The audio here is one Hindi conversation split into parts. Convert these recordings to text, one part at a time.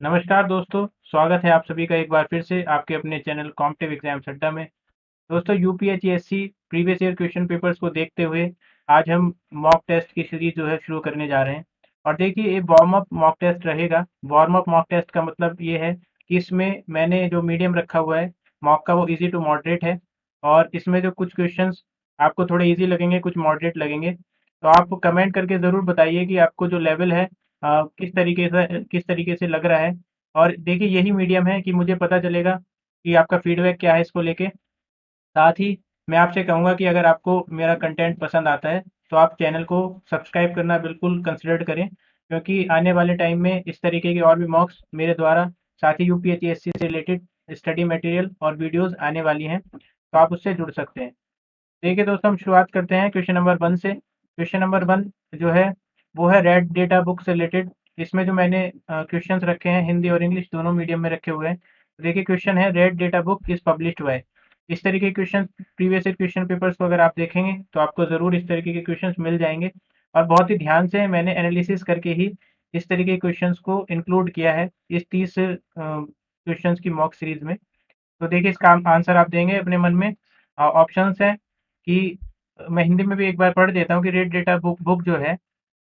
नमस्कार दोस्तों, स्वागत है आप सभी का एक बार फिर से आपके अपने चैनल कॉम्पिटिटिव एग्जाम्स अड्डा में। दोस्तों UPSC previous year question papers को देखते हुए आज हम मॉक टेस्ट की सीरीज जो है शुरू करने जा रहे हैं। और देखिए ये वार्म अप मॉक टेस्ट रहेगा। वार्म अप मॉक टेस्ट का मतलब ये है कि इसमें मैंने जो मीडियम रखा हुआ है मॉक का वो इजी टू मॉडरेट है। और इसमें जो कुछ क्वेश्चंस आपको थोड़े इजी लगेंगे, कुछ मॉडरेट लगेंगे। तो आप कमेंट करके ज़रूर बताइए कि आपको जो लेवल है किस तरीके से लग रहा है। और देखिए यही मीडियम है कि मुझे पता चलेगा कि आपका फीडबैक क्या है इसको लेके। साथ ही मैं आपसे कहूँगा कि अगर आपको मेरा कंटेंट पसंद आता है तो आप चैनल को सब्सक्राइब करना बिल्कुल कंसिडर करें, क्योंकि आने वाले टाइम में इस तरीके के और भी मॉक्स मेरे द्वारा, साथ ही यूपीएससी से रिलेटेड स्टडी मटेरियल और वीडियोस आने वाली हैं, तो आप उससे जुड़ सकते हैं। देखिए दोस्तों, हम शुरुआत करते हैं क्वेश्चन नंबर 1 से। क्वेश्चन नंबर 1 जो है वो है रेड डेटा बुक से रिलेटेड। इसमें जो मैंने क्वेश्चंस रखे हैं हिंदी और इंग्लिश दोनों मीडियम में रखे हुए हैं। देखिए क्वेश्चन है red data book is published by. इस तरीके के question previous year question papers को अगर आप देखेंगे तो आपको ज़रूर इस तरीके के क्वेश्चंस मिल जाएंगे। और बहुत ही ध्यान से मैंने एनालिसिस करके ही इस तरीके के क्वेश्चंस को इंक्लूड किया है इस 30 क्वेश्चंस की मॉक सीरीज में। तो देखिए इसका आंसर आप देंगे अपने मन में। ऑप्शंस हैं कि मैं हिंदी में भी एक बार पढ़ देता हूँ कि रेड डेटा बुक बुक जो है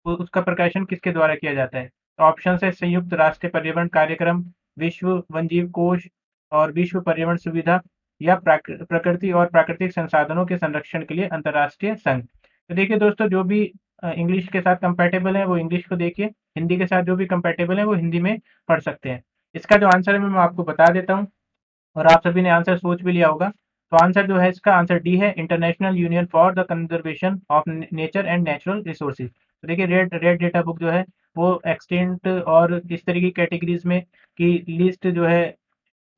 वो उसका प्रकाशन किसके द्वारा किया जाता है। तो ऑप्शंस है संयुक्त राष्ट्र पर्यावरण कार्यक्रम, विश्व वन्यजीव कोष और विश्व पर्यावरण सुविधा, या प्रकृति और प्राकृतिक संसाधनों के संरक्षण के लिए अंतर्राष्ट्रीय संघ। तो देखिए दोस्तों, जो भी इंग्लिश के साथ कंपैटिबल है वो इंग्लिश को देखिए, हिंदी के साथ जो भी कंपैटिबल है वो हिंदी में पढ़ सकते हैं। इसका जो आंसर है मैं आपको बता देता हूँ और आप सभी ने आंसर सोच भी लिया होगा। तो आंसर जो है इसका आंसर डी है, international union for the conservation of nature and natural resources. तो देखिए रेड रेड डेटा बुक जो है वो एक्सटेंट और इस तरह की कैटेगरीज में की लिस्ट जो है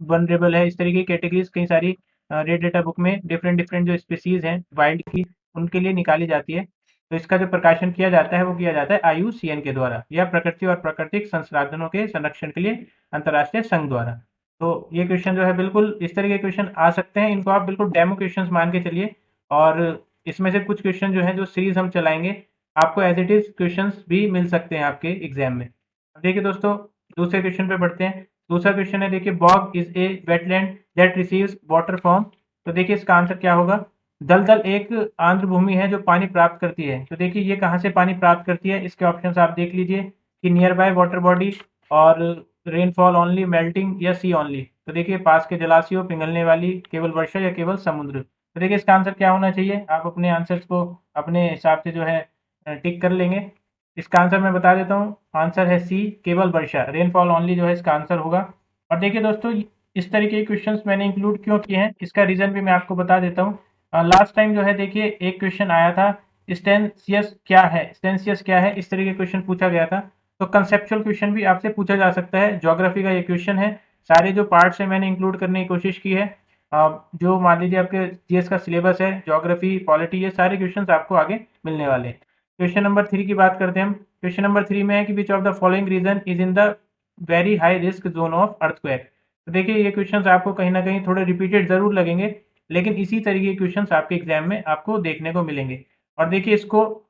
वनरेबल है। इस तरीके की कैटेगरीज कई सारी रेड डेटा बुक में डिफरेंट डिफरेंट जो स्पीसीज हैं वाइल्ड की, उनके लिए निकाली जाती है। तो इसका जो प्रकाशन किया जाता है वो किया जाता है आईयूसीएन के द्वारा, या प्रकृति और प्राकृतिक संसाधनों के संरक्षण के लिए अंतर्राष्ट्रीय संघ द्वारा। तो ये क्वेश्चन जो है बिल्कुल इस तरह के क्वेश्चन आ सकते हैं, इनको आप बिल्कुल डेमो क्वेश्चंस मान के चलिए। और इसमें से कुछ क्वेश्चन जो है जो सीरीज हम चलाएंगे आपको एज इट इज क्वेश्चंस भी मिल सकते हैं आपके एग्जाम में। अब देखिए दोस्तों, दूसरे क्वेश्चन पे बढ़ते हैं। दूसरा क्वेश्चन है, देखिए bog is a wetland that receives water from. तो देखिए इसका आंसर क्या होगा। दलदल एक आर्द्र भूमि है जो पानी प्राप्त करती है। तो देखिए ये कहाँ से पानी प्राप्त करती है, इसके ऑप्शंस आप देख लीजिए कि नियर बाय वाटर बॉडी, और रेनफॉल ओनली, मेल्टिंग, या सी ओनली। तो देखिए पास के जलाशयों, पिघलने वाली, केवल वर्षा, या केवल समुद्र। तो देखिए इसका आंसर क्या होना चाहिए, आप अपने आंसर्स को अपने हिसाब से जो है टिक कर लेंगे। इसका आंसर मैं बता देता हूँ, आंसर है सी, केवल वर्षा, रेनफॉल ओनली जो है इसका आंसर होगा। और देखिए दोस्तों, इस तरीके के क्वेश्चंस मैंने इंक्लूड क्यों किए हैं इसका रीज़न भी मैं आपको बता देता हूँ। लास्ट टाइम जो है देखिए एक क्वेश्चन आया था, स्टेंसियस क्या है, स्टेंसियस क्या है, इस तरीके का क्वेश्चन पूछा गया था। तो कंसेप्चुअल क्वेश्चन भी आपसे पूछा जा सकता है। ज्योग्राफी का ये क्वेश्चन है। सारे जो पार्ट्स हैं मैंने इंक्लूड करने की कोशिश की है। जो मान लीजिए आपके जीएस का सिलेबस है, ज्योग्राफी, पॉलिटी, ये सारे क्वेश्चंस आपको आगे मिलने वाले हैं। क्वेश्चन नंबर 3 की बात करते हैं हम। क्वेश्चन नंबर 3 में है कि which of the following region is in the very high risk zone of earthquake. तो देखिए ये क्वेश्चंस आपको कहीं ना कहीं थोड़े रिपीटेड जरूर लगेंगे, लेकिन इसी तरीके के क्वेश्चंस आपके एग्जाम में आपको देखने को मिलेंगे। और देखिए इसको,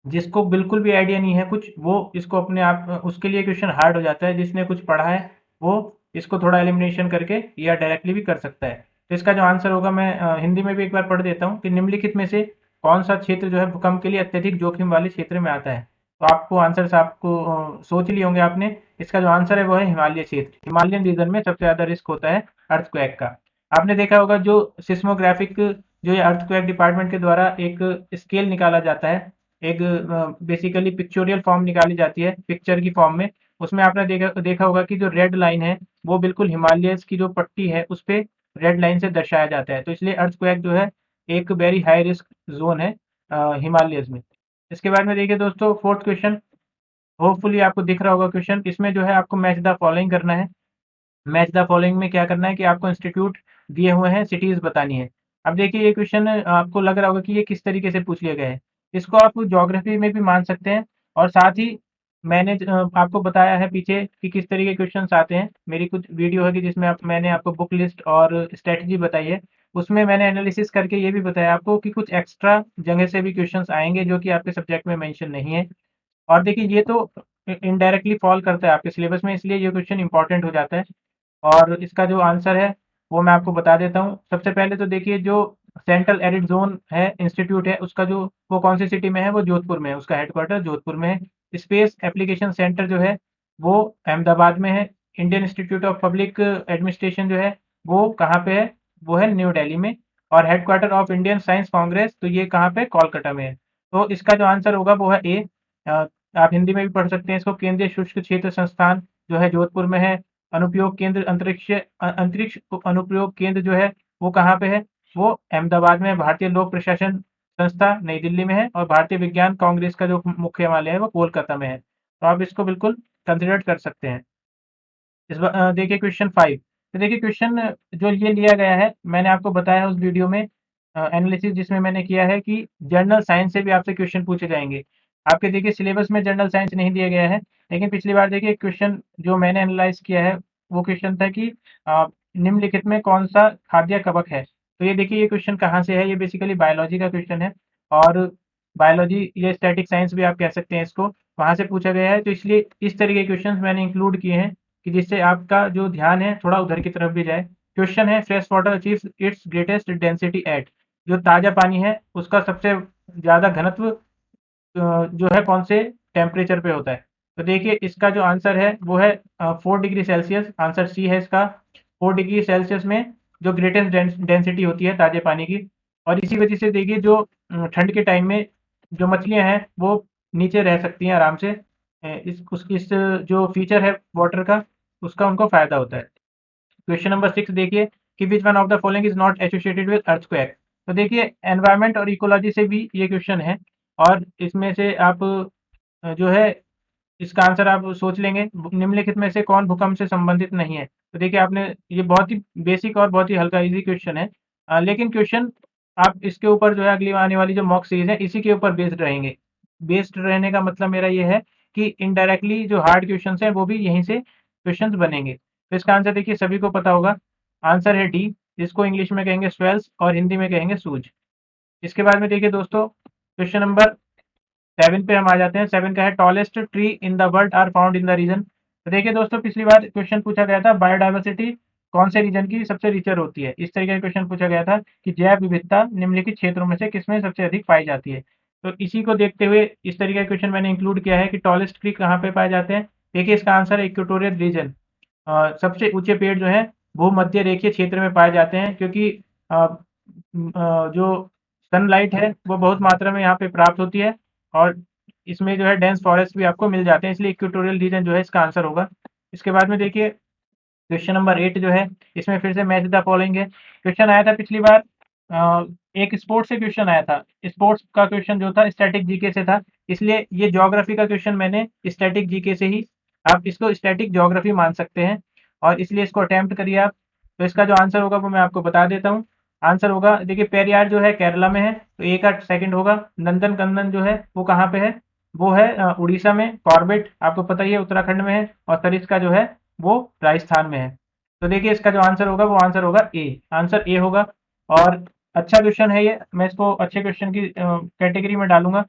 जिसको बिल्कुल भी आइडिया नहीं है कुछ, वो इसको अपने आप उसके लिए क्वेश्चन हार्ड हो जाता है। जिसने कुछ पढ़ा है वो इसको थोड़ा एलिमिनेशन करके या डायरेक्टली भी कर सकता है। तो इसका जो आंसर होगा मैं हिंदी में भी एक बार पढ़ देता हूँ कि निम्नलिखित में से कौन सा क्षेत्र जो है भूकंप के लिए अत्यधिक जोखिम वाले क्षेत्र में आता है। तो आपको आंसर आपको सोच लिए होंगे आपने। इसका जो आंसर है वो है हिमालय क्षेत्र। हिमालयन रीजन में सबसे ज़्यादा रिस्क होता है अर्थक्वेक का। आपने देखा होगा जो सिस्मोग्राफिक, जो ये अर्थक्वेक डिपार्टमेंट के द्वारा एक स्केल निकाला जाता है, एक बेसिकली पिक्चोरियल फॉर्म निकाली जाती है पिक्चर की फॉर्म में। उसमें आपने देखा देखा होगा कि जो रेड लाइन है वो बिल्कुल हिमालयस की जो पट्टी है उस पे रेड लाइन से दर्शाया जाता है। तो इसलिए अर्थक्वेक जो है एक वेरी हाई रिस्क जोन है हिमालयस में। इसके बाद में देखिए दोस्तों, फोर्थ क्वेश्चन, होपफुली आपको दिख रहा होगा क्वेश्चन। इसमें जो है आपको मैच द फॉलोइंग करना है। मैच द फॉलोइंग में क्या करना है कि आपको इंस्टीट्यूट दिए हुए हैं, सिटीज बतानी है। अब देखिए ये क्वेश्चन आपको लग रहा होगा कि ये किस तरीके से पूछ लिया गया है। इसको आप ज्योग्राफी में भी मान सकते हैं। और साथ ही मैंने आपको बताया है पीछे कि किस तरीके के क्वेश्चंस आते हैं। मेरी कुछ वीडियो है कि जिसमें मैंने आपको बुक लिस्ट और स्ट्रेटजी बताई है। उसमें मैंने एनालिसिस करके ये भी बताया आपको कि कुछ एक्स्ट्रा जगह से भी क्वेश्चंस आएंगे जो कि आपके सब्जेक्ट में मेंशन नहीं है। और देखिए ये तो इनडायरेक्टली फॉल करता है आपके सिलेबस में, इसलिए ये क्वेश्चन इंपॉर्टेंट हो जाता है। और इसका जो आंसर है वो मैं आपको बता देता हूँ। सबसे पहले तो देखिए, जो सेंट्रल एरिड जोन है इंस्टीट्यूट है, उसका जो वो कौन सी सिटी में है, वो जोधपुर में है, उसका हेडक्वार्टर जोधपुर में है। स्पेस एप्लीकेशन सेंटर जो है वो अहमदाबाद में है। Indian institute of public administration जो है वो कहाँ पे है, वो है न्यू दिल्ली में। और headquarter of Indian science Congress तो ये कहाँ पे, कोलकाता में है। तो इसका जो आंसर होगा वो है ए। आप हिंदी में भी पढ़ सकते हैं इसको। केंद्रीय शुष्क क्षेत्र संस्थान जो है जोधपुर में है। अनुप्रयोग केंद्र अंतरिक्ष अनुप्रयोग केंद्र जो है वो कहाँ पे है, वो अहमदाबाद में है। भारतीय लोक प्रशासन संस्था नई दिल्ली में है। और भारतीय विज्ञान कांग्रेस का जो मुख्यालय है वो कोलकाता में है। तो आप इसको बिल्कुल कंसिडर कर सकते हैं। देखिए क्वेश्चन 5। तो देखिए क्वेश्चन जो ये लिया गया है, मैंने आपको बताया उस वीडियो में एनालिसिस जिसमें मैंने किया है कि जनरल साइंस से भी आपसे क्वेश्चन पूछे जाएंगे। आपके देखिए सिलेबस में जनरल साइंस नहीं दिया गया है, लेकिन पिछली बार देखिए क्वेश्चन जो मैंने एनालाइज किया है वो क्वेश्चन था कि निम्नलिखित में कौन सा खाद्य कवक है। तो ये देखिए ये क्वेश्चन कहाँ से है, ये बेसिकली बायोलॉजी का क्वेश्चन है। और बायोलॉजी या स्टैटिक साइंस भी आप कह सकते हैं इसको, वहाँ से पूछा गया है। तो इसलिए इस तरह के क्वेश्चन मैंने इंक्लूड किए हैं कि जिससे आपका जो ध्यान है थोड़ा उधर की तरफ भी जाए। क्वेश्चन है, fresh water achieves it's greatest density at. जो ताज़ा पानी है उसका सबसे ज़्यादा घनत्व जो है कौन से टेम्परेचर पे होता है। तो देखिए इसका जो आंसर है वो है 4 डिग्री सेल्सियस। आंसर सी है इसका। 4 डिग्री सेल्सियस में जो ग्रेटेस्ट डेंसिटी होती है ताज़े पानी की। और इसी वजह से देखिए जो ठंड के टाइम में जो मछलियाँ हैं वो नीचे रह सकती हैं आराम से। इस जो फीचर है वाटर का, उसका उनको फ़ायदा होता है। क्वेश्चन नंबर 6 देखिए कि which one of the following is not associated with earthquake. तो देखिए एनवायरनमेंट और इकोलॉजी से भी ये क्वेश्चन है। और इसमें से आप जो है इसका आंसर आप सोच लेंगे, निम्नलिखित में से कौन भूकंप से संबंधित नहीं है। तो देखिए आपने, ये बहुत ही बेसिक और बहुत ही हल्का इजी क्वेश्चन है। लेकिन क्वेश्चन आप इसके ऊपर जो है अगली आने वाली जो मॉक सीरीज है इसी के ऊपर बेस्ड रहेंगे। बेस्ड रहने का मतलब मेरा ये है कि इनडायरेक्टली जो हार्ड क्वेश्चन है वो भी यहीं से क्वेश्चन बनेंगे। तो इसका आंसर देखिए सभी को पता होगा, आंसर है डी, जिसको इंग्लिश में कहेंगे स्वेल्स और हिंदी में कहेंगे सूज। इसके बाद में देखिए दोस्तों क्वेश्चन नंबर 7 पे हम आ जाते हैं। 7 का है, tallest tree in the world are found in the region. तो देखिए दोस्तों पिछली बार क्वेश्चन पूछा गया था बायोडायवर्सिटी कौन से रीजन की सबसे रिचर होती है। इस तरीके का क्वेश्चन पूछा गया था कि जैव विविधता निम्नलिखित क्षेत्रों में से किसमें सबसे अधिक पाई जाती है। तो इसी को देखते हुए इस तरीके का क्वेश्चन मैंने इंक्लूड किया है कि टॉलेस्ट ट्री कहाँ पे पाए जाते हैं। देखिए इसका आंसर है इक्वेटोरियल रीजन। सबसे ऊंचे पेड़ जो है भूमध्य रेखीय क्षेत्र में पाए जाते हैं, क्योंकि जो सनलाइट है वो बहुत मात्रा में यहाँ पे प्राप्त होती है। और इसमें जो है डेंस फॉरेस्ट भी आपको मिल जाते हैं, इसलिए इक्वेटोरियल रीजन जो है इसका आंसर होगा। इसके बाद में देखिए क्वेश्चन नंबर 8 जो है इसमें फिर से मैच द फॉलोइंग है। क्वेश्चन आया था पिछली बार, एक स्पोर्ट्स से क्वेश्चन आया था। स्पोर्ट्स का क्वेश्चन जो था स्टैटिक जीके से था, इसलिए ये ज्योग्राफी का क्वेश्चन मैंने स्टैटिक जीके से ही, आप इसको स्टैटिक ज्योग्राफी मान सकते हैं। और इसलिए इसको अटेम्प्ट करिए आप। तो इसका जो आंसर होगा वो मैं आपको बता देता हूँ। आंसर होगा देखिए पेरियार जो है केरला में है, तो ए का सेकंड होगा। नंदन कंदन जो है वो कहाँ पे है, वो है उड़ीसा में। कॉर्बेट आपको पता ही है उत्तराखंड में है। और सरिस्का जो है वो राजस्थान में है। तो देखिए इसका जो आंसर होगा वो आंसर होगा ए, आंसर ए होगा। और अच्छा क्वेश्चन है ये, मैं इसको अच्छे क्वेश्चन की कैटेगरी में डालूंगा।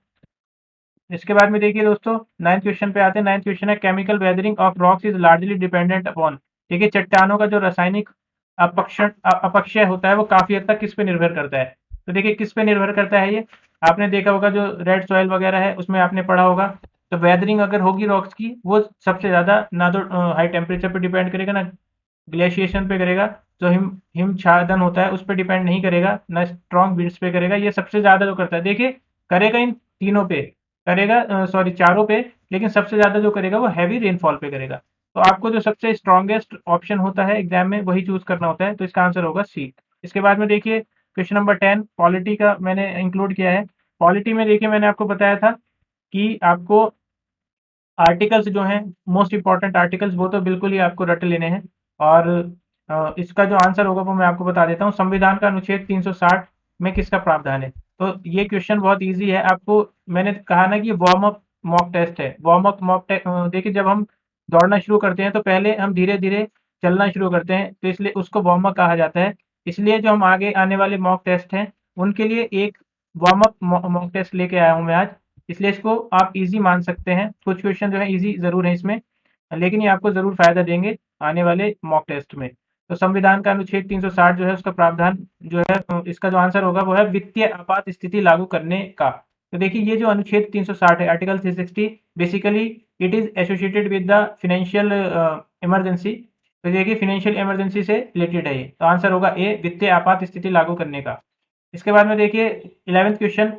इसके बाद में देखिए दोस्तों 9th क्वेश्चन पे आते हैं। 9th क्वेश्चन है, chemical weathering of rocks is largely dependent upon. देखिए चट्टानों का जो रासायनिक अपक्षय होता है वो काफी हद तक किस पे निर्भर करता है। तो देखिए किस पे निर्भर करता है ये, आपने देखा होगा जो रेड सॉइल वगैरह है उसमें आपने पढ़ा होगा। तो वेदरिंग अगर होगी रॉक्स की, वो सबसे ज्यादा ना तो हाई टेम्परेचर पे डिपेंड करेगा, ना ग्लेशिएशन पे करेगा। जो हिमछादन होता है उस पे डिपेंड नहीं करेगा, ना स्ट्रॉन्ग विंड्स पे करेगा। ये सबसे ज्यादा जो करता है देखिए, करेगा इन तीनों पे, करेगा सॉरी चारों पे, लेकिन सबसे ज़्यादा जो करेगा वो हैवी रेनफॉल पे करेगा। तो आपको जो सबसे स्ट्रॉन्गेस्ट ऑप्शन होता है एग्जाम में वही चूज़ करना होता है। तो इसका आंसर होगा सी। इसके बाद में देखिए क्वेश्चन नंबर 10 पॉलिटी का मैंने इंक्लूड किया है। पॉलिटी में देखिए मैंने आपको बताया था कि आपको आर्टिकल्स जो हैं, मोस्ट इंपॉर्टेंट आर्टिकल्स, वो तो बिल्कुल ही आपको रट लेने हैं। और इसका जो आंसर होगा वो मैं आपको बता देता हूँ। संविधान का अनुच्छेद 360 में किसका प्रावधान है। तो ये क्वेश्चन बहुत इजी है। आपको मैंने कहा ना कि वार्म अप मॉक टेस्ट है। वार्म अप मॉक टेस्ट देखिए, जब हम दौड़ना शुरू करते हैं तो पहले हम धीरे धीरे चलना शुरू करते हैं, तो इसलिए उसको वार्म अप कहा जाता है। इसलिए जो हम आगे आने वाले मॉक टेस्ट हैं उनके लिए एक वार्म अप मॉक टेस्ट लेके आया हूँ मैं आज। इसलिए इसको आप ईज़ी मान सकते हैं। कुछ क्वेश्चन जो है ईज़ी ज़रूर है इसमें, लेकिन ये आपको ज़रूर फ़ायदा देंगे आने वाले मॉक टेस्ट में। तो संविधान का अनुच्छेद 360 जो है उसका प्रावधान जो है इसका जो आंसर होगा वो है वित्तीय आपात स्थिति लागू करने का। तो देखिए ये जो अनुच्छेद 360 है article 360 basically it is associated with the financial emergency. तो देखिए फाइनेंशियल इमरजेंसी से रिलेटेड है ये। तो आंसर होगा ए वित्तीय आपात स्थिति लागू करने का। इसके बाद में देखिए 11th क्वेश्चन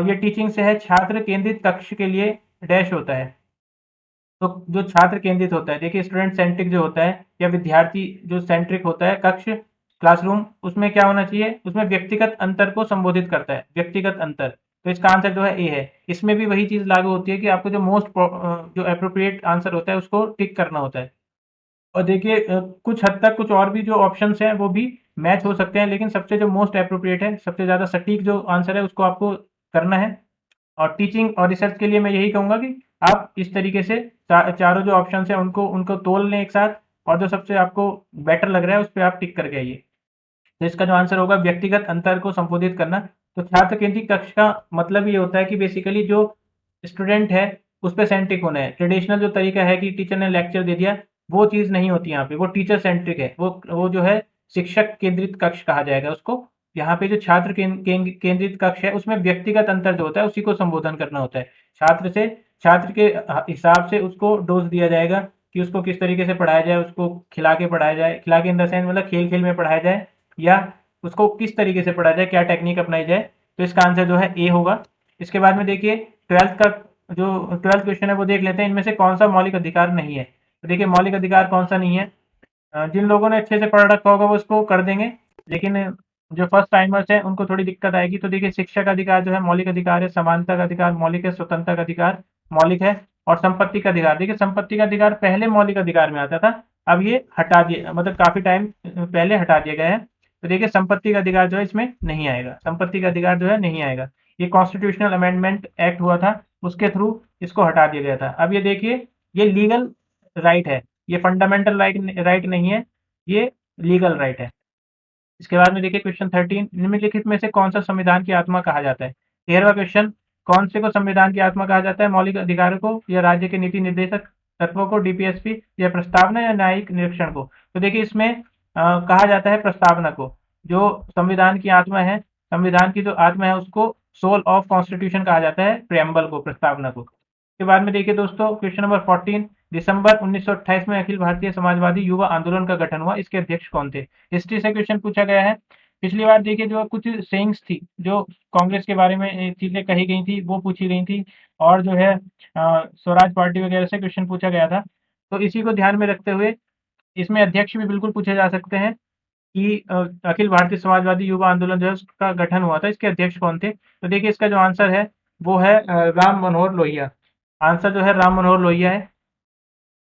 ये टीचिंग से है छात्र केंद्रित कक्ष के लिए डैश होता है। तो जो छात्र केंद्रित होता है देखिए स्टूडेंट सेंट्रिक जो होता है या विद्यार्थी जो सेंट्रिक होता है कक्ष क्लासरूम उसमें क्या होना चाहिए उसमें व्यक्तिगत अंतर को संबोधित करता है व्यक्तिगत अंतर। तो इसका आंसर जो है ए है। इसमें भी वही चीज लागू होती है कि आपको जो मोस्ट जो अप्रोप्रिएट आंसर होता है उसको टिक करना होता है। और देखिए कुछ हद तक कुछ और भी जो ऑप्शंस हैं वो भी मैच हो सकते हैं लेकिन सबसे जो मोस्ट एप्रोप्रिएट है सबसे ज़्यादा सटीक जो आंसर है उसको आपको करना है। और टीचिंग और रिसर्च के लिए मैं यही कहूँगा कि आप इस तरीके से चारों जो ऑप्शंस हैं उनको उनको तोल लें एक साथ और जो सबसे आपको बेटर लग रहा है उस पर आप टिक करके आइए। तो इसका जो आंसर होगा व्यक्तिगत अंतर को संबोधित करना। तो छात्र केंद्रित कक्ष का मतलब ये होता है कि बेसिकली जो स्टूडेंट है उस पर सेंट्रिक होना है। ट्रेडिशनल जो तरीका है कि टीचर ने लेक्चर दे दिया वो चीज़ नहीं होती यहाँ पे। वो टीचर सेंट्रिक है। वो जो है शिक्षक केंद्रित कक्ष कहा जाएगा उसको। यहाँ पे जो छात्र केंद्रित कक्ष है उसमें व्यक्तिगत अंतर जो होता है उसी को संबोधन करना होता है। छात्र के हिसाब से उसको डोज दिया जाएगा कि उसको किस तरीके से पढ़ाया जाए, उसको खिला के पढ़ाया जाए, खिला के इन द सेंस मतलब खेल खेल में पढ़ाया जाए या उसको किस तरीके से पढ़ा जाए, क्या टेक्निक अपनाई जाए। तो इसका आंसर जो है ए होगा। इसके बाद में देखिए 12th का जो 12th क्वेश्चन है वो देख लेते हैं इनमें से कौन सा मौलिक अधिकार नहीं है। तो देखिए मौलिक अधिकार कौन सा नहीं है। जिन लोगों ने अच्छे से पढ़ रखा होगा वो उसको कर देंगे लेकिन जो फर्स्ट टाइमर्स हैं उनको थोड़ी दिक्कत आएगी। तो देखिए शिक्षा का अधिकार जो है मौलिक अधिकार है, समानता का अधिकार मौलिक है, स्वतंत्रता का अधिकार मौलिक है और संपत्ति का अधिकार। देखिए संपत्ति का अधिकार पहले मौलिक अधिकार में आता था, अब ये हटा दिया मतलब काफी टाइम पहले हटा दिया गया है। तो देखिए संपत्ति का अधिकार जो है इसमें नहीं आएगा, संपत्ति का अधिकार जो है नहीं आएगा। ये कॉन्स्टिट्यूशनल अमेंडमेंट एक्ट हुआ था उसके थ्रू इसको हटा दिया गया था। अब ये देखिए ये लीगल राइट है, ये फंडामेंटल राइट नहीं है, ये लीगल राइट है। इसके बाद में देखिए क्वेश्चन 13 निम्नलिखित में से कौन सा संविधान की आत्मा कहा जाता है। 13वां क्वेश्चन कौन से को संविधान की आत्मा कहा जाता है, मौलिक अधिकारों को या राज्य के नीति निर्देशक तत्वों को, डीपीएसपी या प्रस्तावना या न्यायिक निरीक्षण को। तो देखिए इसमें कहा जाता है प्रस्तावना को। जो संविधान की आत्मा है, संविधान की जो आत्मा है उसको सोल ऑफ कॉन्स्टिट्यूशन कहा जाता है, प्रेम्बल को, प्रस्तावना को। के बाद में देखिए दोस्तों क्वेश्चन नंबर 14 दिसंबर 1928 में अखिल भारतीय समाजवादी युवा आंदोलन का गठन हुआ, इसके अध्यक्ष कौन थे। हिस्ट्री से क्वेश्चन पूछा गया है। पिछली बार देखिए जो कुछ सेइंग्स थी जो कांग्रेस के बारे में चीजें कही गई थी वो पूछी गई थी और जो है स्वराज पार्टी वगैरह से क्वेश्चन पूछा गया था। तो इसी को ध्यान में रखते हुए इसमें अध्यक्ष भी बिल्कुल पूछे जा सकते हैं कि अखिल भारतीय समाजवादी युवा आंदोलन जो है उसका गठन हुआ था, इसके अध्यक्ष कौन थे। तो देखिए इसका जो आंसर है वो है राम मनोहर लोहिया। आंसर जो है राम मनोहर लोहिया है।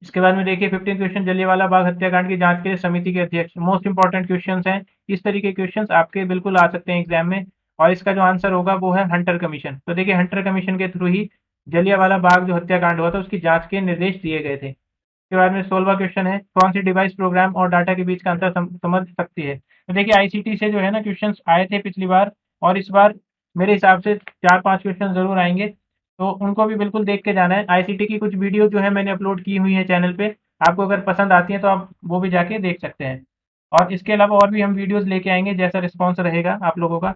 इसके बाद में देखिए 15 क्वेश्चन जलियांवाला बाग हत्याकांड की जांच के लिए समिति के अध्यक्ष। मोस्ट इंपॉर्टेंट क्वेश्चंस हैं, इस तरीके के क्वेश्चंस आपके बिल्कुल आ सकते हैं एग्जाम में। और इसका जो आंसर होगा वो है हंटर कमीशन। तो देखिए हंटर कमीशन के थ्रू ही जलियांवाला बाग जो हत्याकांड हुआ था उसकी जांच के निर्देश दिए गए थे। इसके बाद में 16वां क्वेश्चन है कौन सी डिवाइस प्रोग्राम और डाटा के बीच का अंतर समझ सकती है। तो देखिए आईसीटी से जो है ना क्वेश्चंस आए थे पिछली बार और इस बार मेरे हिसाब से 4-5 क्वेश्चन जरूर आएंगे, तो उनको भी बिल्कुल देख के जाना है। आईसीटी की कुछ वीडियो जो है मैंने अपलोड की हुई है चैनल पे, आपको अगर पसंद आती है तो आप वो भी जाके देख सकते हैं। और इसके अलावा और भी हम वीडियोस लेके आएंगे जैसा रिस्पॉन्स रहेगा आप लोगों का।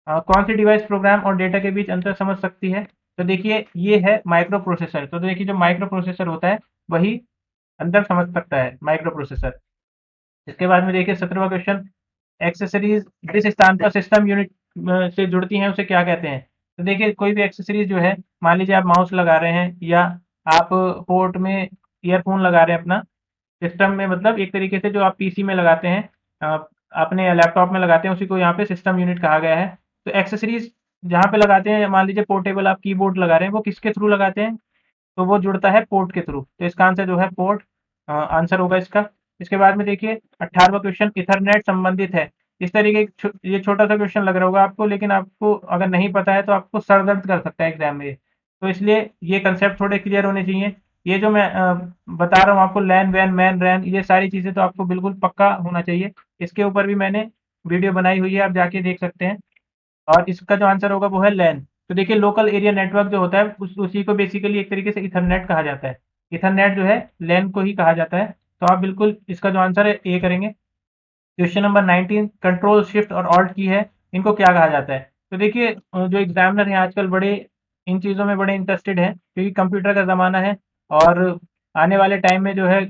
कौन सी डिवाइस प्रोग्राम और डेटा के बीच अंतर समझ सकती है। तो देखिए ये है माइक्रो प्रोसेसर। तो देखिए जो माइक्रो प्रोसेसर होता है वही अंदर समझ सकता है माइक्रो प्रोसेसर। इसके बाद में देखिए 17वां क्वेश्चन एक्सेसरीज जिस स्थान पर सिस्टम यूनिट से जुड़ती हैं उसे क्या कहते हैं। तो देखिए कोई भी एक्सेसरीज जो है मान लीजिए आप माउस लगा रहे हैं या आप पोर्ट में ईयरफोन लगा रहे हैं अपना सिस्टम में, मतलब एक तरीके से जो आप पीसी में लगाते हैं अपने लैपटॉप में लगाते हैं उसी को यहाँ पे सिस्टम यूनिट कहा गया है। तो एक्सेसरीज जहाँ पे लगाते हैं मान लीजिए पोर्टेबल आप कीबोर्ड लगा रहे हैं वो किसके थ्रू लगाते हैं, तो वो जुड़ता है पोर्ट के थ्रू। तो इसका आंसर जो है पोर्ट आंसर होगा इसका। इसके बाद में देखिए 18वां क्वेश्चन इथरनेट संबंधित है। इस तरीके ये छोटा सा क्वेश्चन लग रहा होगा आपको लेकिन आपको अगर नहीं पता है तो आपको सर दर्द कर सकता है एग्जाम में। तो इसलिए ये कंसेप्ट थोड़े क्लियर होने चाहिए। ये जो मैं बता रहा हूँ आपको लैन वैन मैन रैन ये सारी चीज़ें तो आपको बिल्कुल पक्का होना चाहिए। इसके ऊपर भी मैंने वीडियो बनाई हुई है, आप जाके देख सकते हैं। और इसका जो आंसर होगा वो है लैन। तो देखिए लोकल एरिया नेटवर्क जो होता है उसी को बेसिकली एक तरीके से ईथरनेट कहा जाता है। ईथरनेट जो है लैन को ही कहा जाता है। तो आप बिल्कुल इसका जो आंसर है ए करेंगे। क्वेश्चन नंबर 19 कंट्रोल शिफ्ट और ऑल्ट की है, इनको क्या कहा जाता है? तो देखिए जो एग्जामिनर हैं आजकल बड़े इन चीज़ों में बड़े इंटरेस्टेड हैं, क्योंकि कंप्यूटर का ज़माना है और आने वाले टाइम में जो है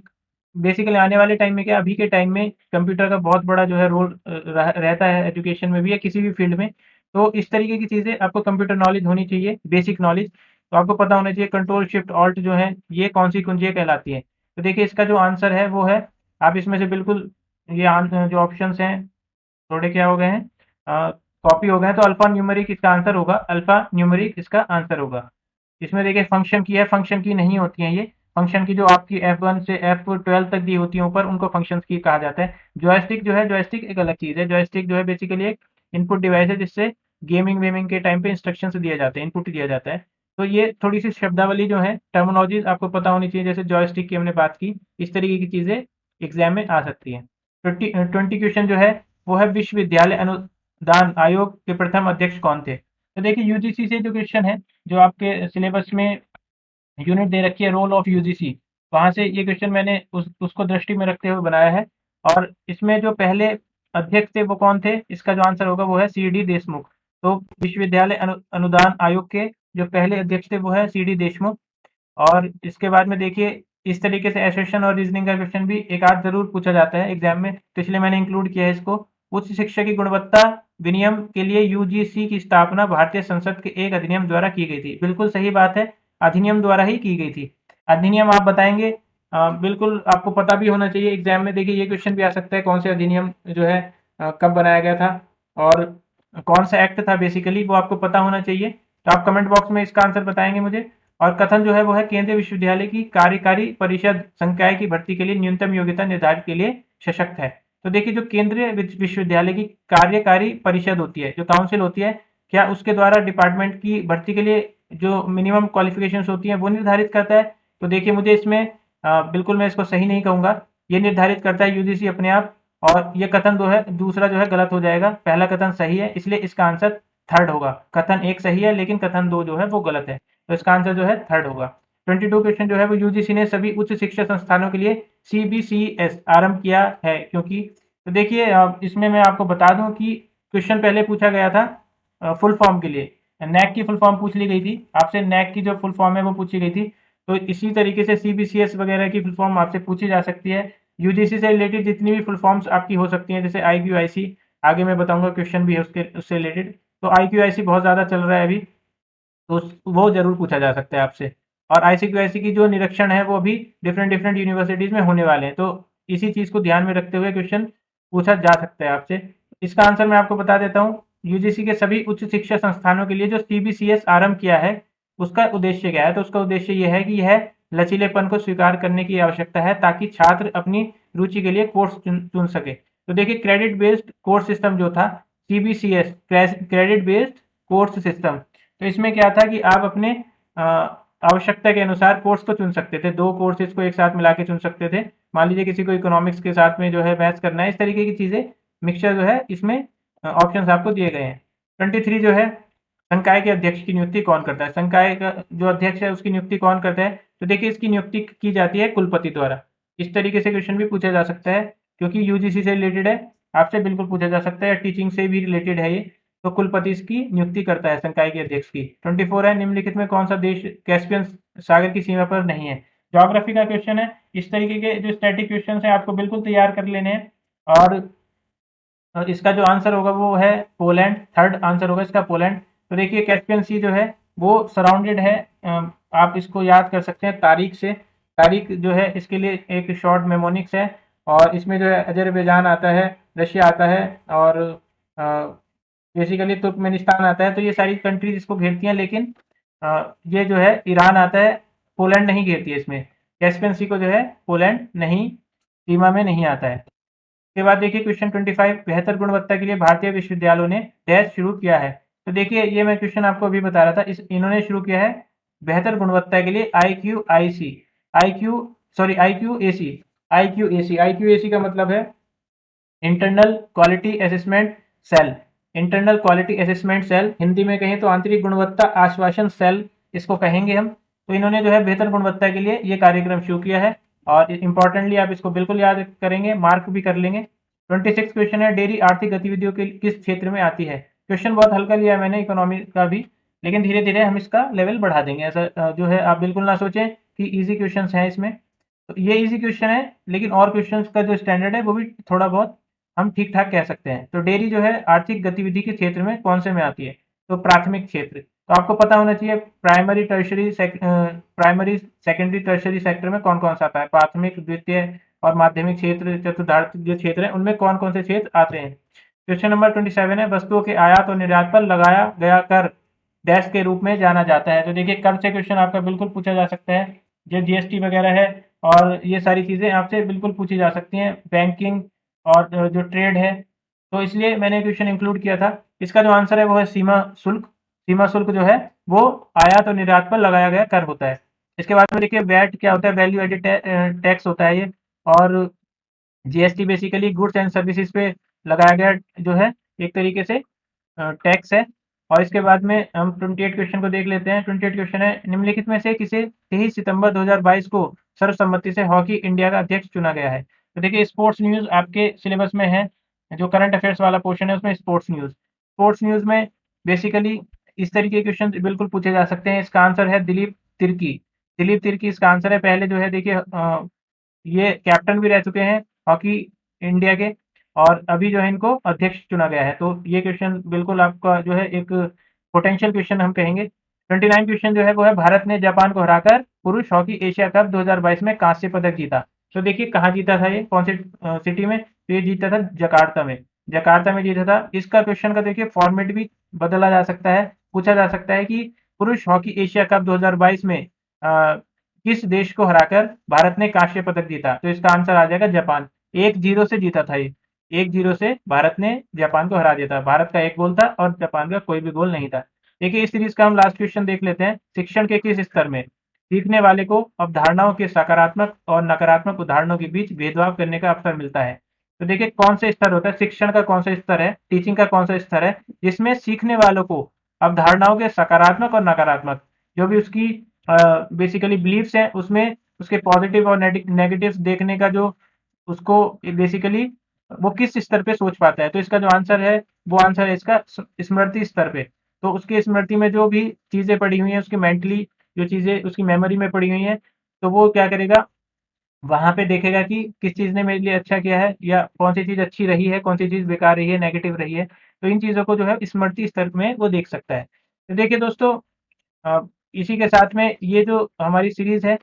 बेसिकली आने वाले टाइम में क्या अभी के टाइम में कंप्यूटर का बहुत बड़ा जो है रोल रहता है एजुकेशन में भी या किसी भी फील्ड में। तो इस तरीके की चीज़ें आपको कंप्यूटर नॉलेज होनी चाहिए, बेसिक नॉलेज। तो आपको पता होना चाहिए कंट्रोल शिफ्ट ऑल्ट जो है ये कौन सी कुंजियाँ कहलाती हैं। तो देखिए इसका जो आंसर है वो है, आप इसमें से बिल्कुल ये जो ऑप्शंस हैं थोड़े क्या हो गए हैं, कॉपी हो गए हैं। तो अल्फा न्यूमेरिक इसका आंसर होगा, अल्फा न्यूमेरिक इसका आंसर होगा। इसमें देखिए फंक्शन की है, फंक्शन की नहीं होती हैं ये। फंक्शन की जो आपकी F1 से F12 तक दी होती है ऊपर, उनको फंक्शंस की कहा जाता है। जॉयस्टिक जो है, जॉयस्टिक एक अलग चीज़ है। जॉयस्टिक जो है बेसिकली एक इनपुट डिवाइस है जिससे गेमिंग वेमिंग के टाइम पे इंस्ट्रक्शंस दिए जाते हैं, इनपुट दिया जाता है। तो ये थोड़ी-सी शब्दावली जो है, टर्मिनोलॉजीज़ आपको पता होनी चाहिए। जैसे जॉयस्टिक की हमने बात की, इस तरीके की चीज़ें एग्ज़ाम में आ सकती हैं। 20 क्वेश्चन जो है वो है विश्वविद्यालय अनुदान आयोग के प्रथम अध्यक्ष कौन थे? तो देखिए यूजीसी से जो क्वेश्चन है, जो आपके सिलेबस में यूनिट दे रखी है रोल ऑफ यूजीसी, वहाँ से ये क्वेश्चन मैंने उसको दृष्टि में रखते हुए बनाया है। और इसमें जो पहले अध्यक्ष थे वो कौन थे? इसका जो आंसर होगा वो है सीडी देशमुख। तो विश्वविद्यालय अनुदान आयोग के जो पहले अध्यक्ष थे वो है सीडी देशमुख। और इसके बाद में देखिए इस तरीके से एसेशन और रीजनिंग का क्वेश्चन भी एक आध जरूर पूछा जाता है एग्जाम में, तो इसलिए मैंने इंक्लूड किया है इसको। उच्च शिक्षा की गुणवत्ता विनियम के लिए यूजीसी की स्थापना भारतीय संसद के एक अधिनियम द्वारा की गई थी। बिल्कुल सही बात है, अधिनियम द्वारा ही की गई थी। अधिनियम आप बताएंगे, बिल्कुल आपको पता भी होना चाहिए एग्जाम में। देखिए ये क्वेश्चन भी आ सकता है, कौन से अधिनियम जो है कब बनाया गया था और कौन सा एक्ट था, बेसिकली वो आपको पता होना चाहिए। तो आप कमेंट बॉक्स में इसका आंसर बताएंगे मुझे। और कथन जो है वो है केंद्रीय विश्वविद्यालय की कार्यकारी परिषद संकाय की भर्ती के लिए न्यूनतम योग्यता निर्धारित के लिए सशक्त है। तो देखिए जो केंद्रीय विश्वविद्यालय की कार्यकारी परिषद होती है, जो काउंसिल होती है, क्या उसके द्वारा डिपार्टमेंट की भर्ती के लिए जो मिनिमम क्वालिफिकेशंस होती हैं वो निर्धारित करता है? तो देखिए मुझे इसमें बिल्कुल मैं इसको सही नहीं कहूँगा, ये निर्धारित करता है यूजीसी अपने आप। और ये कथन जो है दूसरा जो है गलत हो जाएगा, पहला कथन सही है, इसलिए इसका आंसर थर्ड होगा। कथन एक सही है लेकिन कथन दो जो है वो गलत है, तो इसका आंसर जो है थर्ड होगा। 22 क्वेश्चन जो है वो यूजीसी ने सभी उच्च शिक्षा संस्थानों के लिए सीबीसीएस आरंभ किया है क्योंकि। तो देखिए इसमें मैं आपको बता दूं कि क्वेश्चन पहले पूछा गया था फुल फॉर्म के लिए, नैक की फुल फॉर्म पूछ ली गई थी आपसे, नैक की जो फुल फॉर्म है वो पूछी गई थी। तो इसी तरीके से सीबीसीएस वगैरह की फुल फॉर्म आपसे पूछी जा सकती है। यूजीसी से रिलेटेड जितनी भी फुल फॉर्म्स आपकी हो सकती हैं, जैसे आईक्यूआईसी, आगे मैं बताऊंगा क्वेश्चन भी है उससे रिलेटेड। तो आईक्यूआईसी बहुत ज़्यादा चल रहा है अभी, तो वो जरूर पूछा जा सकता है आपसे। और आईसीक्यूआईसी की जो निरीक्षण है वो भी डिफरेंट डिफरेंट यूनिवर्सिटीज में होने वाले हैं, तो इसी चीज़ को ध्यान में रखते हुए क्वेश्चन पूछा जा सकता है आपसे। इसका आंसर मैं आपको बता देता हूँ। यूजीसी के सभी उच्च शिक्षा संस्थानों के लिए जो सीबीसीएस आरंभ किया है उसका उद्देश्य क्या है? तो उसका उद्देश्य यह है कि यह लचीलेपन को स्वीकार करने की आवश्यकता है ताकि छात्र अपनी रुचि के लिए कोर्स चुन सके। तो देखिए क्रेडिट बेस्ड कोर्स सिस्टम जो था CBCS, credit based course system, तो इसमें क्या था कि आप अपने आवश्यकता के अनुसार कोर्स को चुन सकते थे, दो कोर्सेज को एक साथ मिला के चुन सकते थे। मान लीजिए किसी को इकोनॉमिक्स के साथ में जो है मैथ्स करना है, इस तरीके की चीज़ें मिक्सचर जो है इसमें ऑप्शंस आपको दिए गए हैं। 23 जो है संकाय के अध्यक्ष की नियुक्ति कौन करता है? संकाय का जो अध्यक्ष है उसकी नियुक्ति कौन करता है? तो देखिए इसकी नियुक्ति की जाती है कुलपति द्वारा। इस तरीके से क्वेश्चन भी पूछा जा सकता है, क्योंकि यूजीसी से रिलेटेड है, आपसे बिल्कुल पूछा जा सकता है, टीचिंग से भी रिलेटेड है ये। तो कुलपति इसकी नियुक्ति करता है संकाय के अध्यक्ष की। 24 है निम्नलिखित में कौन सा देश कैस्पियन सागर की सीमा पर नहीं है? ज्योग्राफी का क्वेश्चन है। इस तरीके के जो स्टैटिक क्वेश्चन है आपको बिल्कुल तैयार कर लेने हैं। और इसका जो आंसर होगा वो है पोलैंड, थर्ड आंसर होगा इसका पोलैंड। तो देखिए कैस्पियन सी जो है वो सराउंडेड है, आप इसको याद कर सकते हैं तारीख से। तारीख जो है इसके लिए एक शॉर्ट मेमोनिक्स है, और इसमें जो है अजरबैजान आता है, रशिया आता है, और बेसिकली तुर्कमेनिस्तान आता है। तो ये सारी कंट्रीज इसको घेरती हैं, लेकिन ये जो है ईरान आता है, पोलैंड नहीं घेरती है इसमें। कैस्पियन सी को जो है पोलैंड नहीं, सीमा में नहीं आता है। उसके बाद देखिए क्वेश्चन 25 बेहतर गुणवत्ता के लिए भारतीय विश्वविद्यालयों ने डैश शुरू किया है। तो देखिए ये मैं क्वेश्चन आपको अभी बता रहा था, इन्होंने शुरू किया है बेहतर गुणवत्ता के लिए आई क्यू ए सी का मतलब है internal quality assessment cell. Internal quality assessment cell, Hindi में कहें तो आंतरिक गुणवत्ता आश्वासन सेल इसको कहेंगे हम। तो इन्होंने जो है बेहतर गुणवत्ता के लिए ये कार्यक्रम शुरू किया है और इम्पोर्टेंटली आप इसको बिल्कुल याद करेंगे, मार्क भी कर लेंगे। 26 क्वेश्चन है, डेयरी आर्थिक गतिविधियों के किस क्षेत्र में आती है। क्वेश्चन बहुत हल्का लिया है मैंने इकोनॉमी का भी, लेकिन धीरे धीरे हम इसका लेवल बढ़ा देंगे। ऐसा जो है आप बिल्कुल ना सोचें कि ईजी क्वेश्चन हैं इसमें। तो ये ईजी क्वेश्चन है, लेकिन और क्वेश्चन का जो स्टैंडर्ड है वो भी थोड़ा बहुत हम ठीक ठाक कह सकते हैं। तो डेयरी जो है आर्थिक गतिविधि के क्षेत्र में कौन से में आती है, तो प्राथमिक क्षेत्र। तो आपको पता होना चाहिए primary primary secondary tertiary sector में कौन कौन सा आता है। प्राथमिक, द्वितीय और माध्यमिक क्षेत्र, चतुर्थार्थ जो क्षेत्र है उनमें कौन कौन से क्षेत्र आते हैं। क्वेश्चन नंबर 27 है, वस्तुओं के आयात और निर्यात पर लगाया गया कर डैश के रूप में जाना जाता है। तो देखिए कर से क्वेश्चन आपका बिल्कुल पूछा जा सकता है, जो जीएसटी वगैरह है और ये सारी चीज़ें आपसे बिल्कुल पूछी जा सकती हैं, बैंकिंग और जो ट्रेड है। तो इसलिए मैंने क्वेश्चन इंक्लूड किया था। इसका जो आंसर है वो है सीमा शुल्क। सीमा शुल्क जो है वो आयात और निर्यात पर लगाया गया कर होता है। इसके बाद में देखिए वैट क्या होता है, वैल्यू एडेड टैक्स होता है ये। और GST basically goods and services पे लगाया गया जो है एक तरीके से टैक्स है। और इसके बाद में हम 28 क्वेश्चन को देख लेते हैं। 28 क्वेश्चन है, निम्नलिखित में से किसे 23 सितंबर 2022 को सर्वसम्मति से हॉकी इंडिया का अध्यक्ष चुना गया है। तो देखिए स्पोर्ट्स न्यूज़ आपके सिलेबस में है, जो करंट अफेयर्स वाला पोर्शन है उसमें स्पोर्ट्स न्यूज़ में बेसिकली इस तरीके के क्वेश्चन बिल्कुल पूछे जा सकते हैं। इसका आंसर है दिलीप तिर्की। दिलीप तिर्की इसका आंसर है। पहले जो है देखिए ये कैप्टन भी रह चुके हैं हॉकी इंडिया के, और अभी जो है इनको अध्यक्ष चुना गया है। तो ये क्वेश्चन बिल्कुल आपका जो है एक पोटेंशियल क्वेश्चन हम कहेंगे। 29 क्वेश्चन जो है वो है, भारत ने जापान को हराकर पुरुष हॉकी एशिया कप 2022 में कांस्य पदक जीता। तो देखिए कहाँ जीता था ये, कौन सी सिटी में, तो ये जीता था जकार्ता में। जकार्ता में जीता था। इसका क्वेश्चन का देखिए फॉर्मेट भी बदला जा सकता है, पूछा जा सकता है कि पुरुष हॉकी एशिया कप 2022 में किस देश को हराकर भारत ने कांस्य पदक जीता। तो इसका आंसर आ जाएगा जापान। 1-0 से जीता था ये। 1-0 से भारत ने जापान को हरा दिया था। भारत का एक गोल था और जापान का कोई भी गोल नहीं था। देखिए इस सीरीज का हम लास्ट क्वेश्चन देख लेते हैं। शिक्षण के किस स्तर में सीखने वाले को अवधारणाओं के सकारात्मक और नकारात्मक उदाहरणों के बीच भेदभाव करने का अवसर मिलता है। तो देखिए कौन सा स्तर होता है, शिक्षण का कौन सा स्तर है, टीचिंग का कौन सा स्तर है, जिसमें सीखने वालों को अवधारणाओं के सकारात्मक और नकारात्मक जो भी उसकी बेसिकली बिलीफ्स हैं उसमें उसके पॉजिटिव और नेगेटिव्स देखने का जो उसको बेसिकली वो किस स्तर पे सोच पाता है। तो इसका जो आंसर है वो आंसर है इसका स्मृति स्तर पे। तो उसकी स्मृति में जो भी चीज़ें पड़ी हुई हैं, उसकी मेंटली जो चीज़ें उसकी मेमोरी में पड़ी हुई हैं, तो वो क्या करेगा, वहाँ पे देखेगा कि किस चीज़ ने मेरे लिए अच्छा किया है या कौन सी चीज़ अच्छी रही है, कौन सी चीज़ बेकार रही है, नेगेटिव रही है। तो इन चीज़ों को जो है स्मृति स्तर में वो देख सकता है। तो देखिए दोस्तों अ, इसी के साथ में ये जो हमारी सीरीज़ है,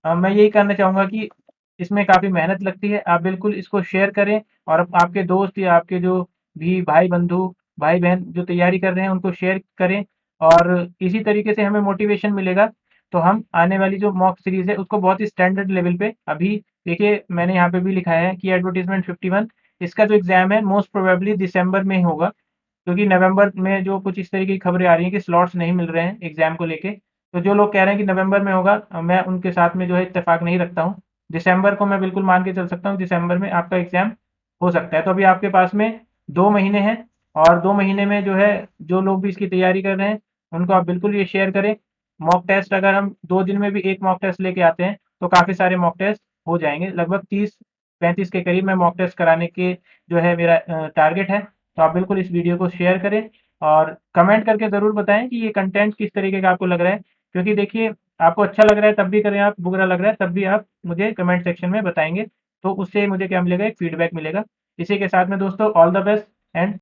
मैं यही कहना चाहूँगा कि इसमें काफ़ी मेहनत लगती है। आप बिल्कुल इसको शेयर करें और आपके दोस्त या आपके जो भी भाई-बंधु, भाई-बहन जो तैयारी कर रहे हैं उनको शेयर करें, और इसी तरीके से हमें मोटिवेशन मिलेगा। तो हम आने वाली जो मॉक सीरीज़ है उसको बहुत ही स्टैंडर्ड लेवल पे अभी देखिए मैंने यहाँ पे भी लिखा है कि एडवर्टाइज़मेंट 51 इसका जो एग्ज़ाम है मोस्ट प्रोबेबली दिसंबर में होगा। क्योंकि नवंबर में जो कुछ इस तरीके की खबरें आ रही हैं कि स्लॉट्स नहीं मिल रहे हैं एग्ज़ाम को लेके। तो जो लोग कह रहे हैं कि नवंबर में होगा, मैं उनके साथ में जो है इत्तेफ़ाक नहीं रखता हूँ। दिसंबर को मैं बिल्कुल मान के चल सकता हूँ, दिसंबर में आपका एग्ज़ाम हो सकता है। तो अभी आपके पास में 2 महीने हैं, और 2 महीने में जो है जो लोग भी इसकी तैयारी कर रहे हैं, उनको आप बिल्कुल ये शेयर करें। मॉक टेस्ट अगर हम 2 दिन में भी 1 मॉक टेस्ट लेके आते हैं, तो काफ़ी सारे मॉक टेस्ट हो जाएँगे। लगभग 30-35 के करीब मैं मॉक टेस्ट कराने के जो है मेरा टारगेट है। तो आप बिल्कुल इस वीडियो को शेयर करें और कमेंट करके ज़रूर बताएँ कि ये कंटेंट किस तरीके का आपको लग रहा है। क्योंकि देखिए आपको अच्छा लग रहा है तब भी करें आप, बुरा लग रहा है तब भी आप मुझे कमेंट सेक्शन में बताएँगे। तो उससे मुझे क्या मिलेगा, एक फीडबैक मिलेगा। इसी के साथ में दोस्तों ऑल द बेस्ट एंड